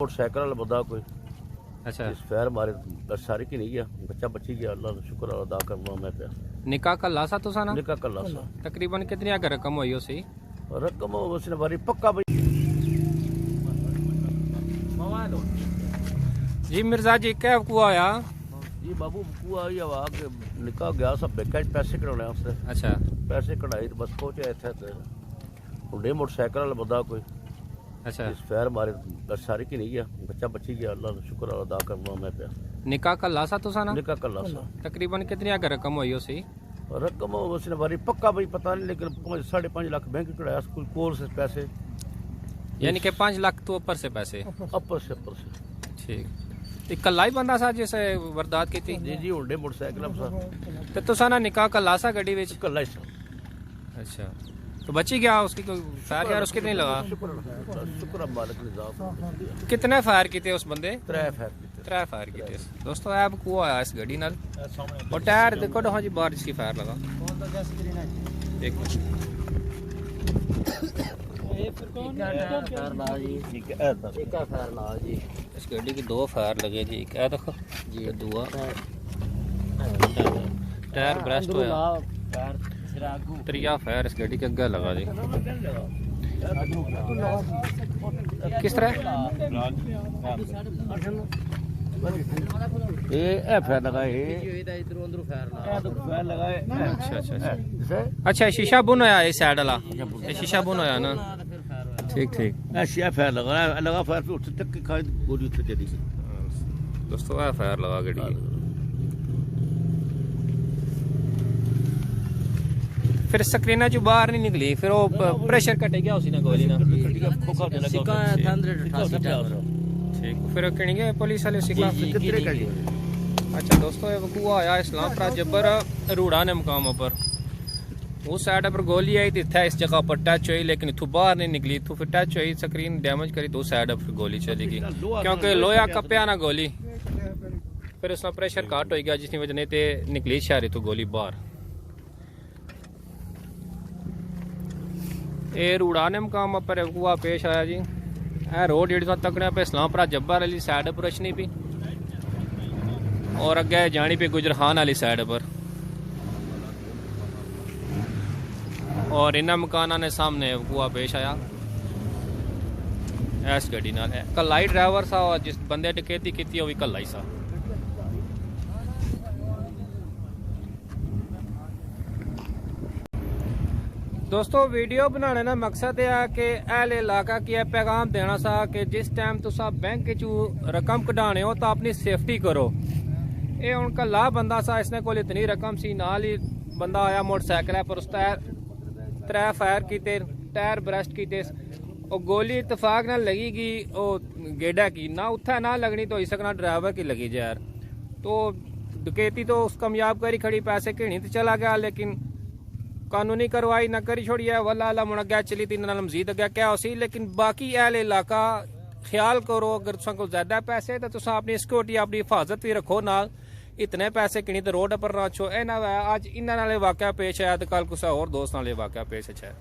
motorcycle वाला बंदा कोई अच्छा इस फैर मारे बस सारी की नहीं गया बच्चा बची गया अल्लाह का शुक्र अदा करना मैं पे निकाह का लासा तो साना निकाह कर लासा तकरीबन कितनी अगर रकम हुई हो सही रकम उसने बारी पक्का भाई जी मिर्जा जी क्या हुआ आया जी बाबू बुआ आई हवा के निकाह गया सब बैंक पैसे कढ़ाने उसने अच्छा पैसे कढ़ाई तो बस पहुंचे इतने बुढ़े मोटरसाइकिल वाला बंदा कोई अच्छा इस फैर मारे बस सारी की नहीं गया बच्चा बची गया अल्लाह का शुक्र अदा करना मैं पे निकाह का लासा तो साना निकाह कर लासा तकरीबन कितनी अगर रकम हुई हो सही रकम उसने बारी पक्का भाई पता नहीं लेकिन 5.5 लाख बैंक कढ़ाया स्कूल कोर्स से पैसे यानी कि 5 लाख तो ऊपर से पैसे अपर से ठीक कला ही बंदा सा जिसे वारदात की थी जी जी हुंडे मोटरसाइकिल तो साना निकाह का लासा गड्डी विच कल्ला ही अच्छा तो बची गया उसकी कोई फायर यार उसके नहीं लगा शुक्र मालिक ने जाब कितने फायर किए उस बंदे 3 फायर किए दोस्तों ऐप को आया इस गड्डी नाल और टायर देखो तो हाँ जी बाहर जिसकी फायर लगा एक इस गड्डी की 2 फायर लगे जी क्या देखो जी दुआ टायर ब्रस्ट हुआ त्रिया फायर इस गड्डी के अगे लगा जी किस तरह ये फायर लगा ये अच्छा शीशा बुन होया इस साइड वाला ये शीशा बुन होया ना ठीक ऐसा फायर लगा फायर पे उठ तक की खाई गोली उठ चली दोस्तों आ फायर लगा गड्डी फिर स्क्रीना जो बाहर नहीं निकली फिर वो प्रेशर कटे गया उसी ने गोली ना ठीक फिर कहेंगे पुलिस वाले सिखा अच्छा दोस्तों ये वकूआ आया इस्लामपुर जबर रूड़ा ने मुकाम पर उस साइड पर गोली आई थी इस जगह पर टच हुई लेकिन इतों बाहर नहीं निकली इतों फिर टच हुई स्क्रीन डैमेज करी तो साइड पर गोली चली गई क्योंकि लोहा कप्या ना गोली फिर उसका प्रेशर घट हो गया जिसकी वजह नहीं निकली शहरी तो गोली बाहर ये रूड़ा ने मुकाम पर वकूआ पेश आया जी ए रोड जी तकने पे इस्लामपुर जब्बर वाली साइड पर रोशनी भी और अगे जानी पे गुजरखान वाली साइड पर और इन मकाना ने सामने वकूआ पेश आया इस गड्डी नाल कल्ला ही ड्राइवर सा और जिस बंदे डकैती की वो भी कल्ला ही सा दोस्तों वीडियो बनाने का मकसद है कि अहले इलाका की पैगाम देना सा कि जिस टाइम तुस बैंक चू रकम कढ़ाने हो तो अपनी सेफ्टी करो ये हूँ कला बंदा सा इसने कोल इतनी रकम सी नाल ही बंदा आया मोटरसाइकिल पर उस 3 फायर किए टायर ब्रस्ट किए और गोली इतफाक ना लगेगी गेडा की ना उत्थे ना लगनी तो इस सकना ड्राइवर की लगी यार तो डकैती तो उस कामयाब करी खड़ी पैसे घिनी तो चला गया लेकिन कानूनी कार्रवाई ना करी छोड़ी है वल्ला अल्लाह मुन अग्गे चली तीन नाल मजीद अग्गे क्या उसी लेकिन बाकी अहले इलाका ख्याल करो अगर तुसा को ज्यादा पैसे तो तुसा अपनी सिक्योरिटी अपनी हिफाजत भी रखो नाल इतने पैसे किनी तो रोड पर ना छो ए ना आज इन्हां नाले वाकया पेश आया तो कल कुछ और दोस्त नाले वाकया पेश है